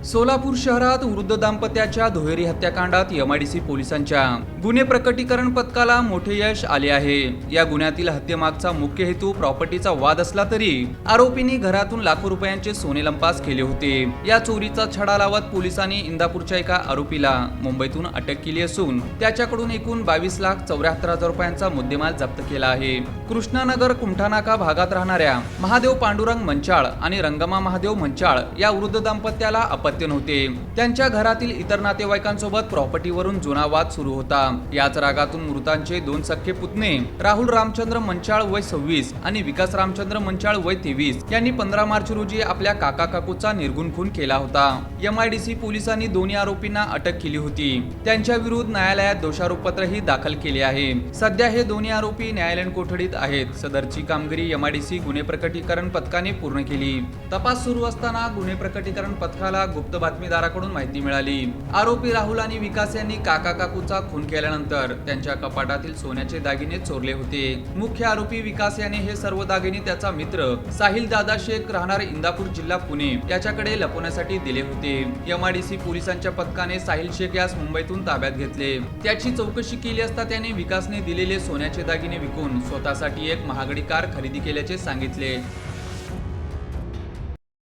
सोलापूर शहरात वृद्ध दाम्पत्याच्या दुहेरी हत्याकांडात एमआयडीसी पोलिसांच्या गुन्हे प्रकटीकरण पथकाला मोठे यश आले आहे। या गुन्ह्यातील हत्येमागचा मुख्य हेतू प्रॉपर्टीचा वाद असला तरी आरोपींनी घरातून लाखो रुपयांचे सोने लंपास केले होते। या चोरीचा छडा लावत पोलिसांनी इंदापूरच्या एका आरोपीला मुंबईतून अटक केली असून त्याच्याकडून एकूण 22,74,000 रुपयांचा मुद्देमाल जप्त केला आहे। कृष्णानगर कुमठानाका भागात राहणाऱ्या महादेव पांडुरंग मंचाळ आणि रंगमा महादेव मंचाळ या वृद्ध दाम्पत्याला अपत्य नव्हते। त्यांच्या घरातील इतर नातेवाईकांसोबत प्रॉपर्टीवरून जुना वाद सुरू होता। याच रागातून मृतांचे 2 सख्खे पुतणे राहुल रामचंद्र मंचाळ वय 26 आणि विकास रामचंद्र मंचाळ वय 23 यांनी 15 मार्च रोजी आपल्या काका काकूचा निर्गुण खून केला होता। एमआयडीसी पोलिसांनी दोन्ही आरोपींना अटक केली होती। त्यांच्या विरुद्ध न्यायालयात दोषारोपपत्रही दाखल केले आहे। सध्या हे दोन्ही आरोपी न्यायालयीन कोठडीत आहेत। सदरची कामगिरी एमआयडीसी गुन्हे प्रकटीकरण पथकाने पूर्ण केली। तपास सुरू असताना गुन्हे प्रकटीकरण पथकाला गुप्त बातमीदाराकडून माहिती मिळाली। आरोपी राहुल आणि विकास यांनी काका काकूचा खून केल्यानंतर त्यांच्या कपाटातील सोन्याचे दागिने चोरले होते। मुख्य आरोपी विकास याने हे सर्व दागिने त्याचा मित्र साहिल दादा शेख राहणार इंदापूर जिल्हा पुणे याच्याकडे लपवण्यासाठी दिले होते। एमआयडीसी पोलिसांच्या पथकाने साहिल शेख यास मुंबईतून ताब्यात घेतले। त्याची चौकशी केली असता त्याने विकासने दिलेले सोन्याचे दागिने विकून स्वतःसाठी एक महागडी कार खरेदी केल्याचे सांगितले।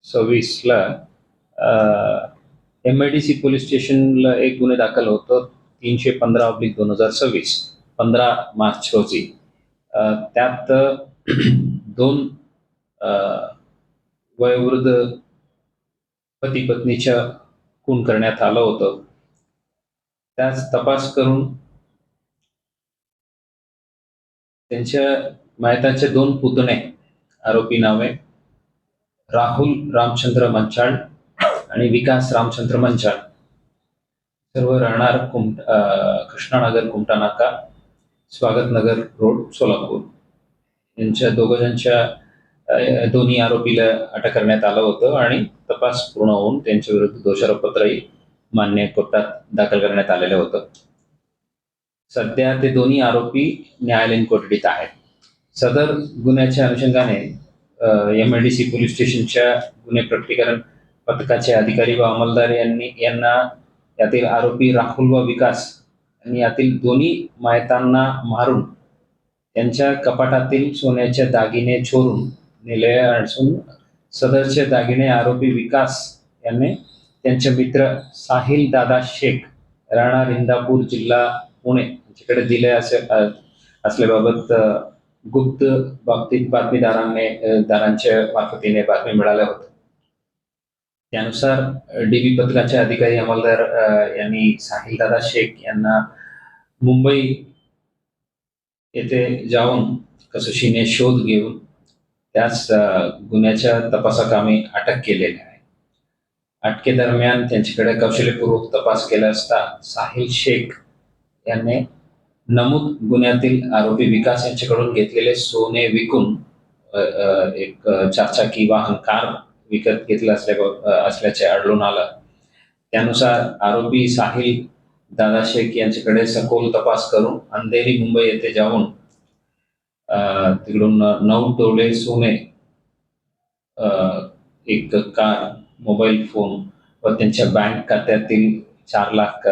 26ला एमआयडीसी पोलीस स्टेशनला एक गुन्हे दाखल होतो 315/2026 15 मार्च रोजी। त्यात 2 वयोवृद्ध पती पत्नीच्या खून करण्यात आलं होतं। त्याच तपास करून त्यांच्या मायताचे 2 पुतणे आरोपी नावे राहुल रामचंद्र मंचाळ आणि विकास रामचंद्र मंचाळ सर्व राहणार कृष्णानगर कुमठानाका स्वागतनगर रोड सोलापूर यांच्या दोन्ही आरोपीला अटक करण्यात आलं होतं आणि तपास पूर्ण होऊन त्यांच्या विरुद्ध दोषारोपपत्रही मान्य कोर्टात दाखल करण्यात आलेलं होतं। सध्या ते दोन्ही आरोपी न्यायालयीन कोठडीत आहेत। सदर गुन्ह्याच्या अनुषंगाने एमआयडीसी पोलीस स्टेशनच्या गुन्हे प्रकटीकरण पथकाचे अधिकारी व अंमलदार यांना यातील आरोपी राहुल व विकास यांनी यातील दोन्ही मायतांना मारून त्यांच्या कपाटातील सोन्याचे दागिने चोरून नेले असून सदरचे दागिने आरोपी विकास यांनी त्यांचे मित्र साहिल दादा शेख राहणार इंदापूर जिल्हा पुणे यांच्याकडे दिले असल्याबाबत गुप्त बातमीदारांच्या मार्फतीने बातमी मिळाल्या होत्या। त्यानुसार डीबी पथकाचे अधिकारी अंमलदार यांनी साहिल दादा शेख यांना मुंबई येथे जाऊन कसोशीने शोध घेऊन त्यास गुन्ह्याच्या तपासाकामी अटक केलेली आहे। अटकेदरम्यान त्यांच्याकडे कौशल्यपूर्वक तपास केला असता साहिल शेख यांनी नमूद गुन्ह्यातील आरोपी विकास यांच्याकडून घेतलेले सोने विकून एक 4-चाकी वाहन कार विकत घेतलं असल्याचे आढळून आलं। त्यानुसार आरोपी साहिल दादा शेख यांच्याकडे सखोल तपास करून अंधेरी मुंबई येथे जाऊन तिकडून 9 तोळे सोने, एक कार, मोबाईल फोन व त्यांच्या बँक खात्यातील 4 लाख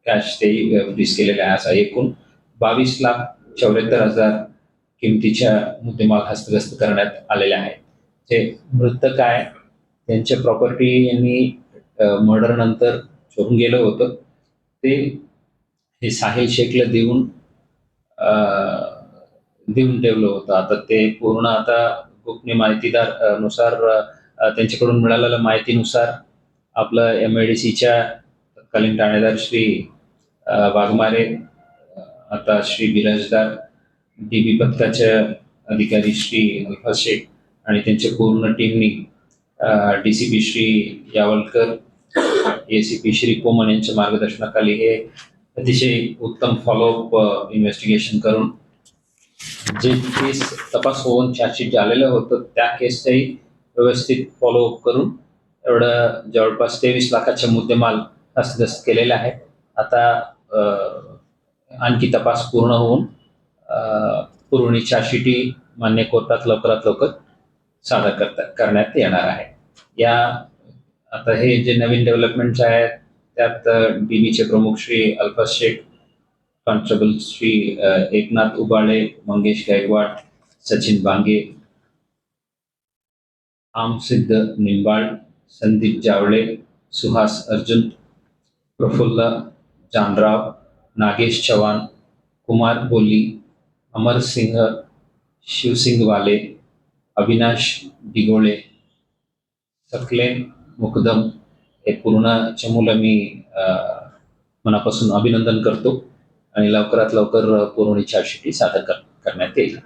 कॅश ते फ्रीज केलेले आहे। असा एकूण 22,74,000 किमतीच्या मुद्देमाल हस्तगस्त करण्यात आलेले आहेत। जे मृतक आहे त्यांच्या प्रॉपर्टी यांनी मर्डर नंतर चोरून गेलं होतं ते हे साहिल शेखला देऊन ठेवलं होतं। आता ते पूर्ण आता गोपनीय माहितीदार नुसार त्यांच्याकडून मिळालेल्या माहितीनुसार आपलं एमआयडीसीच्या तत्कालीन ठाणेदार श्री वाघमारे, आता श्री बिराजदार, डीबी पथकाच्या अधिकारी श्री अल्फा शेख आणि त्यांच्या पूर्ण टीमनी डीसीपी श्री यावलकर, एसीपी श्री कोमन यांच्या मार्गदर्शनाखाली हे अतिशय उत्तम फॉलोअप इन्व्हेस्टिगेशन करून जे केस तपास होऊन चार्जशीट झालेलं होतं त्या केसचाही व्यवस्थित फॉलोअप करून एवढं जवळपास 23 लाखाचा मुद्देमाल हस्तगस्त केलेला आहे। आता आणखी तपास पूर्ण होऊन पुरवणी चार्जशीटही मान्य कोर्टात लवकरात लवकर सादर करण्यात येणार आहे। या आता हे जे नवीन डेव्हलपमेंट्स आहेत त्यात डीबीचे प्रमुख श्री अल्फाज शेख, कॉन्स्टेबल श्री एकनाथ उबाळे, मंगेश गायकवाड, सचिन बांगे, आमसिद्ध निंबाळ, संदीप जावळे, सुहास अर्जुन, प्रफुल्ल जानराव, नागेश चव्हाण, कुमार बोली, अमर सिंह, शिवसिंग वाले, अविनाश दिगोळे, सकलेन मुकदम हे पूर्ण चमूला मी मनापासून अभिनंदन करतो आणि लवकरात लवकर पूर्ण चार्जशीट सादर करण्यात येईल.